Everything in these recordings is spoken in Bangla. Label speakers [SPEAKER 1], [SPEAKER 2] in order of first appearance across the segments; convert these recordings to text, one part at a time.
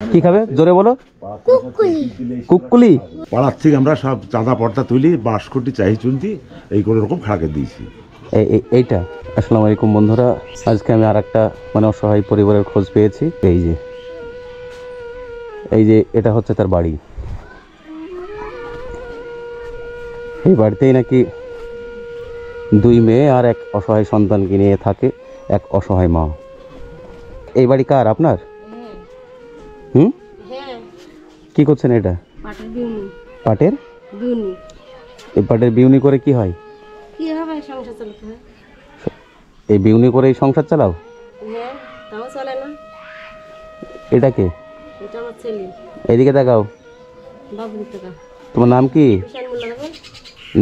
[SPEAKER 1] কি খাবে জোরে বলো। কুকুলি
[SPEAKER 2] পাড়ার থেকে আমরা সব চাঁদা পর্দা তুলি, বাঁশকুটি চাই চুনতি এই কোনো রকম খাড়াকে দিয়েছি।
[SPEAKER 1] এইটা। আসসালামু আলাইকুম বন্ধুরা, আজকে আমি আর একটা অসহায় পরিবারের খোঁজ পেয়েছি। এই যে এটা হচ্ছে তার বাড়ি। এই বাড়িতেই নাকি দুই মেয়ে আর এক অসহায় সন্তানকে নিয়ে থাকে এক অসহায় মা। এই বাড়ি কার? আপনার? হুম, কি করছেন এটা? পাটের বিউনি। এই পাটের বিউনি করে কি হয়? এই বিউনি করে সংসার চালাও? এটা কে? এইদিকে তাকাও। তোমার নাম কি?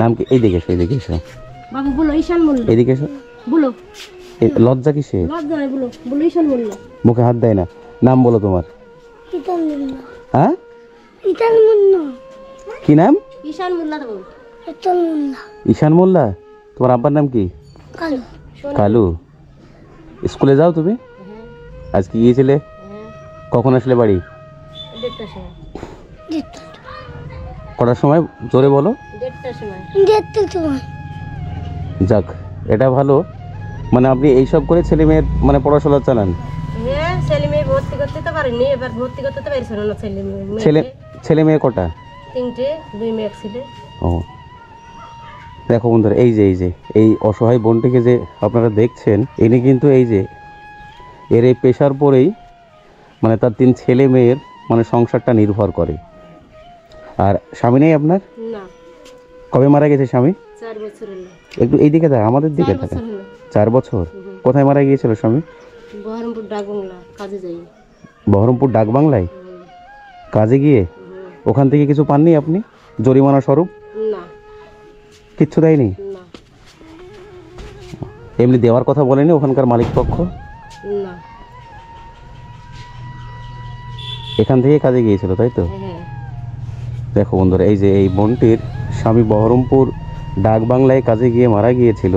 [SPEAKER 1] নাম কি? এইদিকে এসো, এইদিকে এসো। এইদিকে এসো। লজ্জা কিসে? মুখে হাত দেয় না। নাম বলো তোমার। হ্যাঁ, কি নাম? ঈশান মোল্লা। তোমার আব্বার নাম কি? কালু। স্কুলে যাও তুমি? আজকে গিয়েছিলে? কখন আসলে বাড়ি? কটার সময়? জোরে বলো। যাক, এটা ভালো। মানে আপনি এইসব করে ছেলে মেয়ের পড়াশোনা চালান? ছেলে মেয়ে কটা? ও, দেখো বন্ধুরা, এই যে এই অসহায় বোনটিকে যে আপনারা দেখছেন, ইনি কিন্তু এই পেশার পরেই তার 3 ছেলে মেয়ের সংসারটা নির্ভর করে। আর স্বামী নেই আপনার?
[SPEAKER 3] না।
[SPEAKER 1] কবে মারা গেছে স্বামী?
[SPEAKER 3] 4 বছর হলো।
[SPEAKER 1] একটু এইদিকে থাকে, আমাদের দিকে থাকে। 4 বছর। কোথায় মারা গিয়েছিল স্বামী?
[SPEAKER 3] বহরমপুর ডাকবাংলা কাজে যাই।
[SPEAKER 1] বহরমপুর ডাকবাংলায় কাজে গিয়ে ওখান থেকে কিছু পাননি আপনি জরিমানা স্বরূপ?
[SPEAKER 3] না।
[SPEAKER 1] কিচ্ছু দেয়নি?
[SPEAKER 3] না।
[SPEAKER 1] এমনি দেওয়ার কথা বলেনি ওখানকার মালিক পক্ষ?
[SPEAKER 3] না।
[SPEAKER 1] এখান থেকে কাজে গিয়েছিল, তাই তো?
[SPEAKER 3] হ্যাঁ।
[SPEAKER 1] দেখো বন্ধুরা, এই যে এই বোনটির স্বামী বহরমপুর ডাকবাংলায় কাজে গিয়ে মারা গিয়েছিল।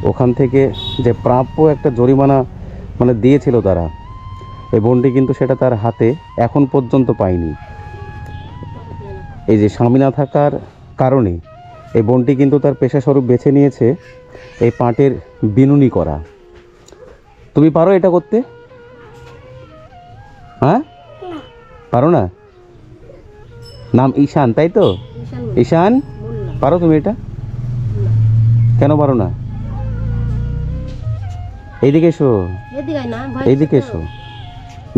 [SPEAKER 1] ওখান থেকে যে প্রাপ্য একটা জরিমানা দিয়েছিল তারা, এই বোনটি কিন্তু সেটা তার হাতে এখন পর্যন্ত পায়নি। এই যে স্বামী না থাকার কারণে এই বোনটি কিন্তু তার পেশাস্বরূপ বেছে নিয়েছে এই পাটের বিনুনি করা। তুমি পারো এটা করতে? হ্যাঁ, পারো না? নাম ঈশান, তাই তো? ঈশান, পারো তুমি এটা? কেন পারো না? এইদিকে এসো, এইদিকে এসো,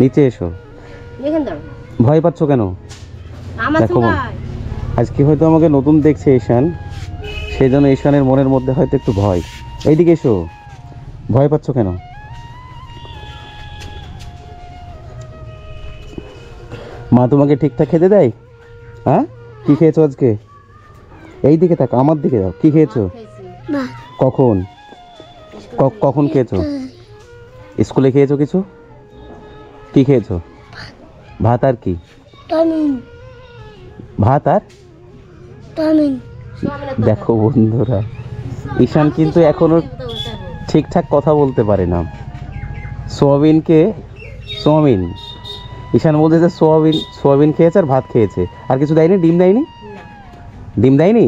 [SPEAKER 1] নিচে এসো। ভয় পাচ্ছ কেন? দেখো, আজকে হয়তো আমাকে নতুন দেখছে ঈশান, সেই জন্য ঈশানের মনের মধ্যে হয়তো একটু ভয়। এইদিকে এসো। ভয় পাচ্ছ কেন? মা তোমাকে ঠিকঠাক খেতে দেয়? হ্যাঁ, কি খেয়েছো আজকে? এই দিকে থাক, আমার দিকে দাও। কি খেয়েছো? কখন কখন খেয়েছো? স্কুলে খেয়েছো কিছু? কি খেয়েছো? ভাত আর কি? ভাত আর? দেখো বন্ধুরা, ঈশান কিন্তু এখনো ঠিকঠাক কথা বলতে পারে না। সোয়াবিন ঈশান বলতে যে সোয়াবিন খেয়েছে আর ভাত খেয়েছে। আর কিছু দেয়নি? ডিম দেয়নি? ডিম দেয়নি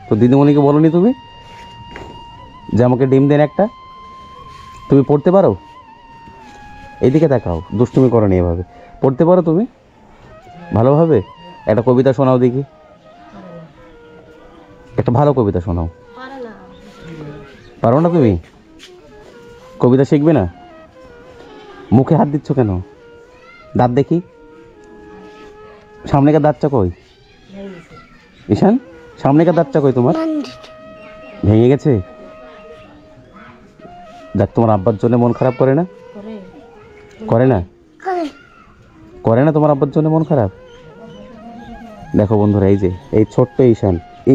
[SPEAKER 1] তো? দিদিমণিকে বলোনি তুমি যে আমাকে ডিম দেন একটা? তুমি পড়তে পারো? এইদিকে তাকাও, দুষ্টুমি করো নি এভাবে। পড়তে পারো তুমি ভালোভাবে? একটা কবিতা শোনাও দেখি, একটা ভালো কবিতা শোনাও। পারো না তুমি? কবিতা শিখবে না? মুখে হাত দিচ্ছ কেন? দাঁত দেখি, সামনেকার দাঁতটা কই? ঈশান, সামনেকার দাঁতটা কই তোমার? ভেঙে গেছে? দেখ, তোমার আব্বার জন্য মন খারাপ করে না? করে না? করে না তোমার আব্বার জন্য মন খারাপ? দেখো বন্ধুরা, এই ছোট্ট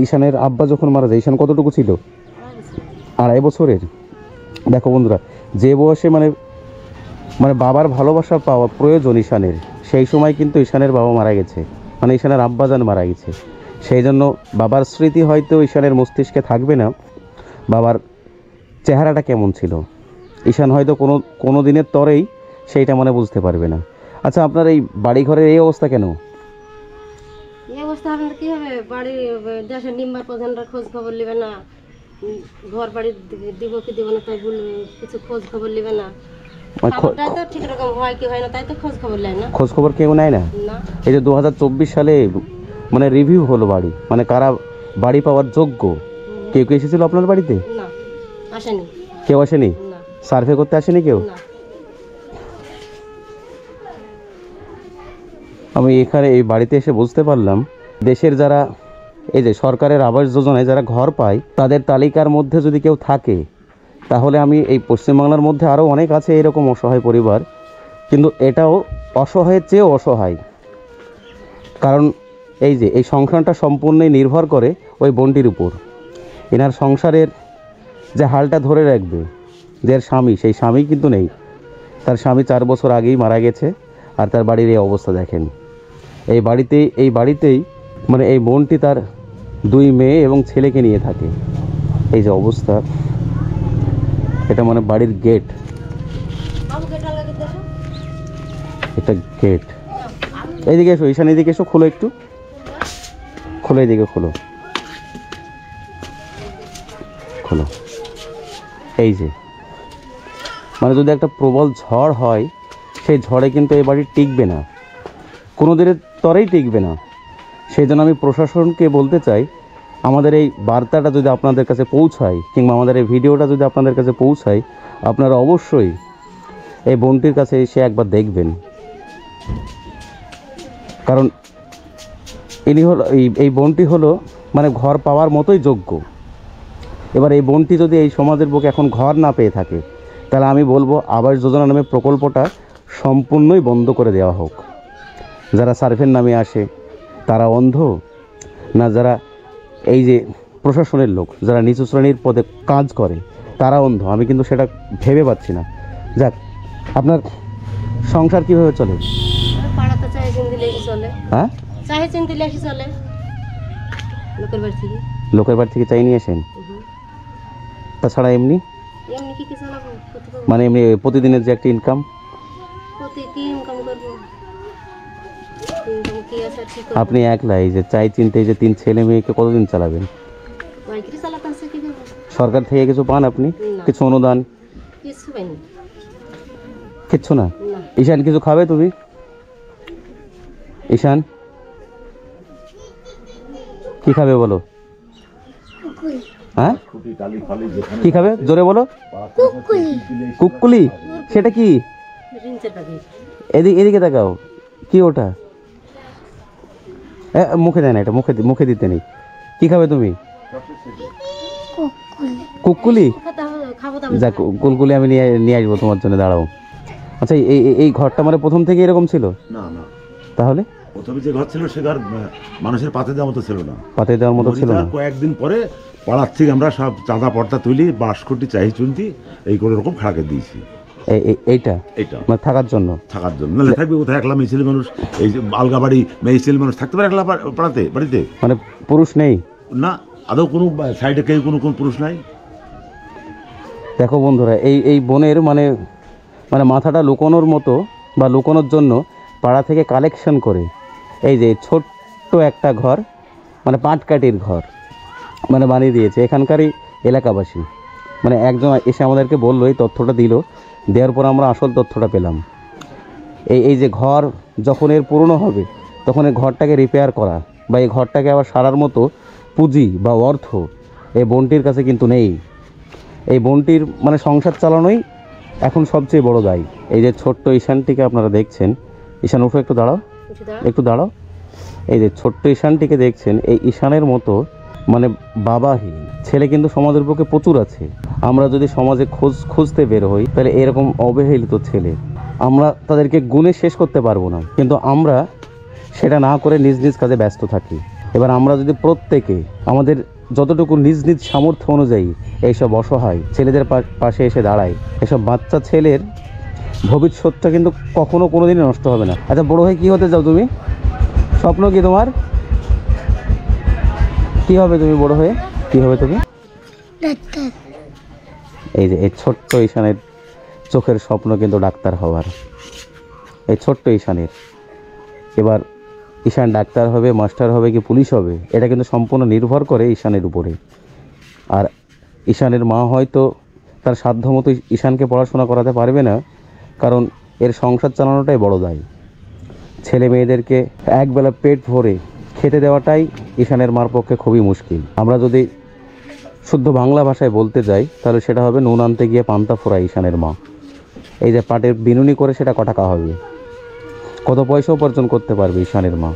[SPEAKER 1] ঈশানের আব্বা যখন মারা যায়, ঈশান কতটুকু ছিল? 2.5 বছরের। দেখো বন্ধুরা, যে বয়সে বাবার ভালোবাসা পাওয়া প্রয়োজন ঈশানের, সেই সময় কিন্তু ঈশানের বাবা মারা গেছে, ঈশানের আব্বাজান মারা গেছে। সেই জন্য বাবার স্মৃতি হয়তো ঈশানের মস্তিষ্কে থাকবে না। বাবার চেহারাটা কেমন ছিল ঈশান হয়তো কোনো দিনের তরেই সেইটা বুঝতে পারবে না। আচ্ছা, আপনার এই বাড়ি ঘরের এই অবস্থা কেন?
[SPEAKER 3] এই অবস্থা আপনার কি হবে? বাড়ি দেশের নিম্বার প্রধানরা খোঁজ খবর নেবে না, ঘর বাড়ি দিব কি দিব না তাই বলবে, কিছু খোঁজ খবর নেবে না।
[SPEAKER 1] মানে
[SPEAKER 3] খাবারটাই তো ঠিক রকম হয় কি হয় না তাই তো খোঁজ খবর নেয় না।
[SPEAKER 1] খোঁজ খবর কেউ নেয় না।
[SPEAKER 3] না,
[SPEAKER 1] এই যে 2024 সালে মানে রিভিউ হলো বাড়ি, মানে কারা বাড়ি পাওয়ার যোগ্য, কেউ কেউ এসেছিল আপনার বাড়িতে?
[SPEAKER 3] না আসেনি,
[SPEAKER 1] কেউ আসেনি?
[SPEAKER 3] না
[SPEAKER 1] সার্ভে করতে আসেনি কেউ?
[SPEAKER 3] না।
[SPEAKER 1] আমি এখানে এই বাড়িতে এসে বুঝতে পারলাম দেশের যারা এই যে সরকারের আবাস যোজনায় যারা ঘর পায় তাদের তালিকার মধ্যে যদি কেউ থাকে, তাহলে আমি এই পশ্চিমবাংলার মধ্যে আরও অনেক আছে এরকম অসহায় পরিবার, কিন্তু এটাও অসহায়ের চেয়েও অসহায়। কারণ এই যে এই সংসারটা সম্পূর্ণই নির্ভর করে ওই বোনটির উপর। এনার সংসারের যে হালটা ধরে রাখবে, যে স্বামী, সেই স্বামী কিন্তু নেই। তার স্বামী 4 বছর আগেই মারা গেছে, আর তার বাড়ির এই অবস্থা দেখেন। এই বাড়িতেই মানে এই বোনটি তার 2 মেয়ে এবং ছেলেকে নিয়ে থাকে। এই যে অবস্থা, এটা মানে বাড়ির গেট, এটা গেট। এইদিকে এসো ঈশান, এইদিকে এসো, খোলো একটু, খোলো, এইদিকে খোলো, খোলো। এই যে মানে যদি একটা প্রবল ঝড় হয়, সেই ঝড়ে কিন্তু এই বাড়ি টিকবে না, কোনো দিনের তরেই টিকবে না। সেই জন্য আমি প্রশাসনকে বলতে চাই, আমাদের এই বার্তাটা যদি আপনাদের কাছে পৌঁছায়, কিংবা আমাদের এই ভিডিওটা যদি আপনাদের কাছে পৌঁছায়, আপনারা অবশ্যই এই বোনটির কাছে এসে একবার দেখবেন। কারণ ইনি হলো এই বোনটি হলো মানে ঘর পাওয়ার মতোই যোগ্য। এবার এই বোনটি যদি এই সমাজের বুকে এখন ঘর না পেয়ে থাকে, তাহলে আমি বলবো আবাস যোজনা নামে প্রকল্পটা সম্পূর্ণই বন্ধ করে দেওয়া হোক। যারা সার্ভের নামে আসে তারা অন্ধ, না যারা এই যে প্রশাসনের লোক যারা নিচু শ্রেণীর পদে কাজ করে তারা অন্ধ, আমি কিন্তু সেটা ভেবে পাচ্ছি না। যাক, আপনার সংসার কীভাবে চলে?
[SPEAKER 3] পাড়াতে চাইছেন দিলে এসে চলে,
[SPEAKER 1] হ্যাঁ,
[SPEAKER 3] চাইছেন দিলে এসে চলে লোকের বাড়ি থেকে।
[SPEAKER 1] লোকের বাড়ি থেকে চাই নিয়ে আসেন? তাছাড়া এমনি
[SPEAKER 3] এমনি কি চালাবো?
[SPEAKER 1] মানে এমনি প্রতিদিনের যে একটা ইনকাম,
[SPEAKER 3] প্রতি কি ইনকাম করবো? ইনকাম কি আছে ঠিক
[SPEAKER 1] আপনি একলা এই যে চাই চিনতে এই যে 3 ছেলে মেয়েকে কতদিন চালাবেন?
[SPEAKER 3] বাইকের চালাতে আছে কি করবো?
[SPEAKER 1] সরকার থেকে কিছু পান আপনি?
[SPEAKER 3] না।
[SPEAKER 1] কিছু অনুদান?
[SPEAKER 3] কিছু পাইনি।
[SPEAKER 1] কিচ্ছু না?
[SPEAKER 3] না,
[SPEAKER 1] ঈশান কিছু খাবে তুমি? ঈশান কি খাবে বলো? হ্যাঁ, কি খাবে জোরে বলো? কুকুলি। সেটা কি?
[SPEAKER 3] রিঞ্চের প্যাকেট।
[SPEAKER 1] এদিকে তাকাও, কি ওটা? মুখে দেয় না, এটা মুখে দিতে নেই। কি খাবে তুমি? কুকুলি?
[SPEAKER 3] খাবো তো
[SPEAKER 1] যাক, কুলকুলি আমি নিয়ে আসবো তোমার জন্য, দাঁড়াও। আচ্ছা, এই ঘরটা মানে প্রথম থেকে এরকম ছিল?
[SPEAKER 2] না না,
[SPEAKER 1] তাহলে
[SPEAKER 2] প্রথমে যে ঘর ছিল সে ঘর মানুষের পাতে দেওয়ার মতো ছিল না।
[SPEAKER 1] পাতে দেওয়ার মতো ছিল না?
[SPEAKER 2] কয়েকদিন পরে পাড়ার থেকে আমরা সব চাঁদা পর্দা তুলি, বাঁশকুটি চাই চুনতি এই কোনো রকম খাড়াকে দিয়েছি।
[SPEAKER 1] এইটা
[SPEAKER 2] এটা
[SPEAKER 1] মানে থাকার জন্য?
[SPEAKER 2] থাকার জন্য, নাহলে থাকবে কোথায়? একলা মেয়ে ছেলে মানুষ, এই যে আলগা বাড়ি, মেয়ে ছেলে মানুষ থাকতে পারে একলা বাড়িতে?
[SPEAKER 1] মানে পুরুষ নেই
[SPEAKER 2] না, আদৌ কোনো সাইডে কেউ কোনো পুরুষ নাই।
[SPEAKER 1] দেখো বন্ধুরা, এই বোনের মানে মাথাটা লুকোনোর মতো বা লুকোনোর জন্য পাড়া থেকে কালেকশন করে এই যে ছোট্ট একটা ঘর, মানে পাটকাঠির ঘর মানে বানিয়ে দিয়েছে এখানকারই এলাকাবাসী। মানে একজন এসে আমাদেরকে বললো, এই তথ্যটা দিল, দেওয়ার পর আমরা আসল তথ্যটা পেলাম। এই যে ঘর যখন এর পুরনো হবে, তখন এই ঘরটাকে রিপেয়ার করা বা এই ঘরটাকে আবার সারার মতো পুঁজি বা অর্থ এই বোনটির কাছে কিন্তু নেই। এই বোনটির মানে সংসার চালানোই এখন সবচেয়ে বড় দায়। এই যে ছোট্ট ঈশানটিকে আপনারা দেখছেন, ঈশান উঠো, একটু দাঁড়াও, একটু দাঁড়াও। এই যে ছোট্ট ঈশানটিকে দেখছেন, এই ঈশানের মতো মানে বাবাহীন ছেলে কিন্তু সমাজের পক্ষে প্রচুর আছে। আমরা যদি সমাজে খুঁজতে বের হই, তাহলে এরকম অবহেলিত ছেলে আমরা তাদেরকে গুণে শেষ করতে পারবো না, কিন্তু আমরা সেটা না করে নিজ নিজ কাজে ব্যস্ত থাকি। এবার আমরা যদি প্রত্যেকে আমাদের যতটুকু নিজ নিজ সামর্থ্য অনুযায়ী এইসব অসহায় ছেলেদের পাশে এসে দাঁড়ায়, এসব বাচ্চা ছেলের ভবিষ্যৎটা কিন্তু কখনো কোনোদিনই নষ্ট হবে না। আচ্ছা, বড় হয়ে কী হতে চাও তুমি? স্বপ্ন কি তোমার? কি হবে তুমি বড় হয়ে? কি হবে তুমি? এই যে এই ছোট্ট ঈশানের চোখের স্বপ্ন কিন্তু ডাক্তার হওয়ার। এই ছোট্ট ঈশানের। এবার ঈশান ডাক্তার হবে, মাস্টার হবে কি পুলিশ হবে, এটা কিন্তু সম্পূর্ণ নির্ভর করে ঈশানের উপরে। আর ঈশানের মা হয়তো তার সাধ্য মতো ঈশানকে পড়াশোনা করাতে পারবে না, কারণ এর সংসার চালানোটাই বড় দায়। ছেলে মেয়েদেরকে একবেলা পেট ভরে খেতে দেওয়াটাই ঈশানের মার পক্ষে খুবই মুশকিল। আমরা যদি শুদ্ধ বাংলা ভাষায় বলতে যাই তাহলে সেটা হবে নুন আনতে গিয়ে পান্তা ফোড়া ঈশানের মা। এই যে পাটের বিনুনি করে সেটা ক টাকা হবে, কত পয়সা উপার্জন করতে পারবে ঈশানের মা।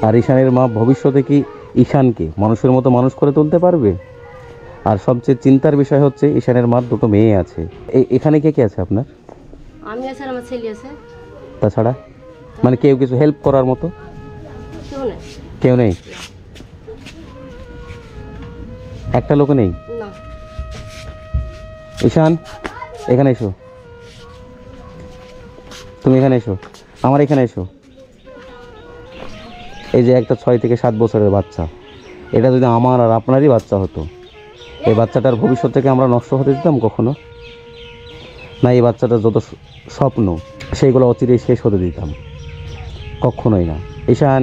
[SPEAKER 1] আর ঈশানের মা ভবিষ্যতে কি ঈশানকে মানুষের মতো মানুষ করে তুলতে পারবে? আর সবচেয়ে চিন্তার বিষয় হচ্ছে ঈশানের মার দুটো মেয়ে আছে। এখানে কে কে আছে আপনার?
[SPEAKER 3] আমি আছে আর আমার ছেলে আছে।
[SPEAKER 1] তাছাড়া মানে কেউ কিছু হেল্প করার মতো
[SPEAKER 3] কেউ নেই।
[SPEAKER 1] কেউ নেই? একটা লোক নেই?
[SPEAKER 3] না।
[SPEAKER 1] ঈশান এখানে এসো, তুমি এখানে এসো, আমার এখানে এসো। এই যে একটা 6 থেকে 7 বছরের বাচ্চা, এটা যদি আমার আর আপনারই বাচ্চা হতো, এই বাচ্চাটার ভবিষ্যৎটাকে আমরা নষ্ট হতে দিতাম কখনো? না, এই বাচ্চাটার যত স্বপ্ন সেইগুলো অচিরেই শেষ হতে দিতাম? কখনোই না। ঈশান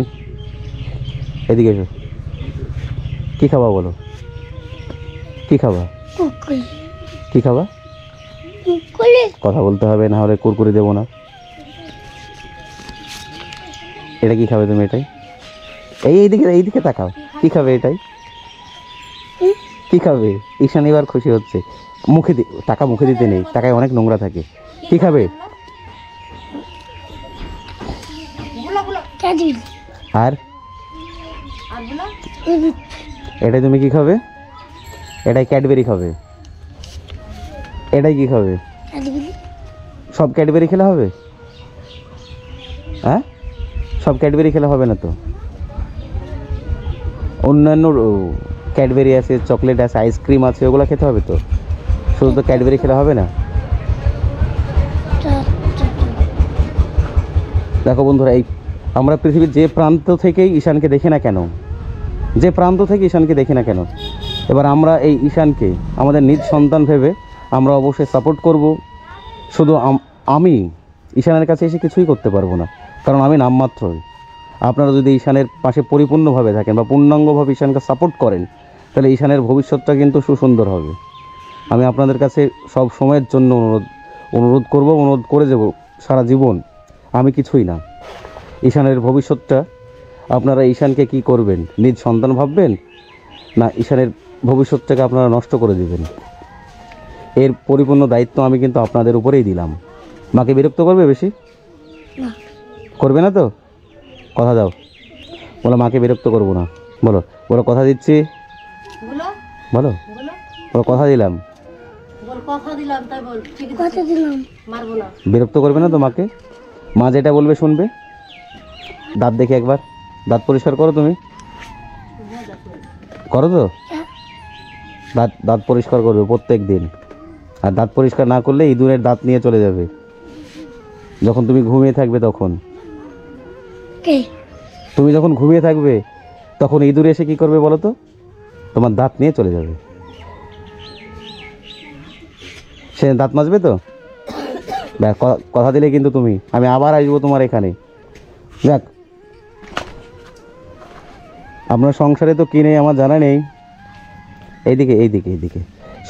[SPEAKER 1] এদিকে এসো, কী খাবা বলো? কী খাবা? কী খাবা? কথা বলতে হবে, না হলে কুরকুরি দেবো না। এটা কি খাবে তুমি? এটাই এইদিকে তাকাও, কি খাবে এটাই? কি খাবে? ঈশান এবার খুশি হচ্ছে। মুখে টাকা মুখে দিতে নেই, টাকায় অনেক নোংরা থাকে। কি খাবে? আর এটাই তুমি কি খাবে? এটাই ক্যাডবেরি খাবে। এটাই কি খাবে? সব ক্যাডবেরি খেলে হবে? হ্যাঁ, সব ক্যাডবেরি খেলে হবে না তো। অন্যান্য ক্যাডবেরি আছে, চকলেট আছে, আইসক্রিম আছে, ওগুলো খেতে হবে তো। শুধু তো ক্যাডবেরি খেলে হবে না। দেখো বন্ধুরা, এই আমরা পৃথিবীর যে প্রান্ত থেকেই ঈশানকে দেখি না কেন, যে প্রান্ত থেকে ঈশানকে দেখি না কেন, এবার আমরা এই ঈশানকে আমাদের নিজ সন্তান ভেবে আমরা অবশ্যই সাপোর্ট করব। শুধু আমি ঈশানের কাছে এসে কিছুই করতে পারবো না, কারণ আমি নামমাত্রই। আপনারা যদি ঈশানের পাশে পরিপূর্ণভাবে থাকেন বা পূর্ণাঙ্গভাবে ঈশানকে সাপোর্ট করেন, তাহলে ঈশানের ভবিষ্যৎটা কিন্তু সুসুন্দর হবে। আমি আপনাদের কাছে সব সময়ের জন্য অনুরোধ করে যাব সারা জীবন। আমি কিছুই না। ঈশানের ভবিষ্যৎটা আপনারা ঈশানকে কি করবেন? নিজ সন্তান ভাববেন, না ঈশানের ভবিষ্যৎটাকে আপনারা নষ্ট করে দিবেন? এর পরিপূর্ণ দায়িত্ব আমি কিন্তু আপনাদের উপরেই দিলাম। মাকে বিরক্ত করবে বেশি? করবে না তো? কথা দাও, বলো মাকে বিরক্ত করবো না। বলো বলো কথা দিচ্ছি, বলো বলো কথা দিলাম। বিরক্ত করবে না তো মাকে? মা যেটা বলবে শুনবে। দাঁত দেখে একবার দাঁত পরিষ্কার করো, তুমি করো তো? দাঁত পরিষ্কার করবে প্রত্যেক দিন। আর দাঁত পরিষ্কার না করলে ইঁদুরের দাঁত নিয়ে চলে যাবে যখন তুমি ঘুমিয়ে থাকবে। তখন তুমি যখন ঘুমিয়ে থাকবে তখন ইঁদুর এসে কি করবে বলো তো? তোমার দাঁত নিয়ে চলে যাবে। সে দাঁত মাজবে তো? কথা দিলে কিন্তু তুমি, আমি আবার আসবো তোমার এখানে। যাক, আপনার সংসারে তো কি নেই আমার জানা নেই। এইদিকে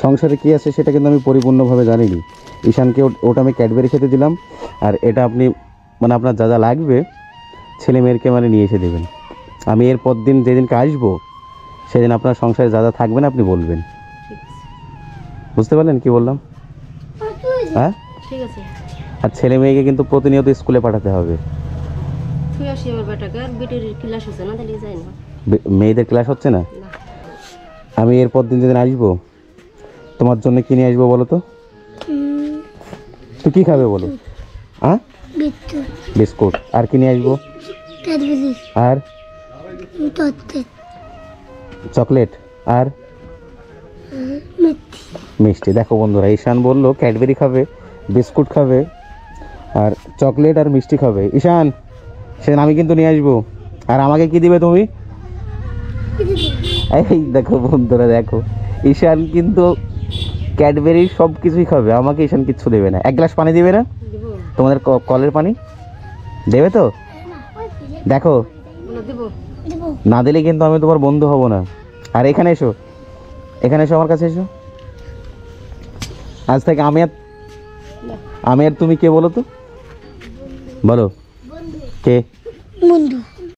[SPEAKER 1] সংসারে কি আছে সেটা কিন্তু আমি পরিপূর্ণভাবে জানিনি। ঈশানকে ওটা আমি ক্যাডবেরি খেতে দিলাম, আর এটা আপনি মানে আপনার যা যা লাগবে ছেলে মেয়েরকে মানে নিয়ে এসে দেবেন। আমি এরপর দিন যেদিনকে আসবো সেদিন আপনার সংসারে যা যা থাকবে না আপনি বলবেন। বুঝতে পারলেন কি বললাম? হ্যাঁ
[SPEAKER 3] ঠিক আছে।
[SPEAKER 1] আর ছেলে মেয়েকে কিন্তু প্রতিনিয়ত স্কুলে পাঠাতে হবে। মেয়েদের ক্লাস হচ্ছে না? আমি এরপর দিন যেদিন আসবো তোমার জন্য কি নিয়ে আসবো বলো তো? তুই কি খাবে বলো? হ্যাঁ, বিস্কুট। আর কি নিয়ে আসবো? আর চকলেট আর মিষ্টি। দেখো বন্ধুরা, ঈশান বললো ক্যাডবেরি খাবে, বিস্কুট খাবে, আর চকলেট আর মিষ্টি খাবে। ঈশান সেদিন আমি কিন্তু নিয়ে আসবো। আর আমাকে কি দিবে তুমি? এই দেখো বন্ধুরা, দেখো ঈশান কিন্তু ক্যাডবেরি সব কিছুই খাবে, আমাকে ঈশান কিচ্ছু দেবে না। এক গ্লাস পানি দিবে না? তোমাদের কলের পানি দেবে তো? দেখো,
[SPEAKER 3] বলো দেবো।
[SPEAKER 1] না দিলে কিন্তু আমি তোমার বন্ধু হব না। আর এখানে এসো, এখানে এসো, আমার কাছে এসো। আজ থেকে আমি আর তুমি কে বলো তো? বলো কে?
[SPEAKER 4] বন্ধু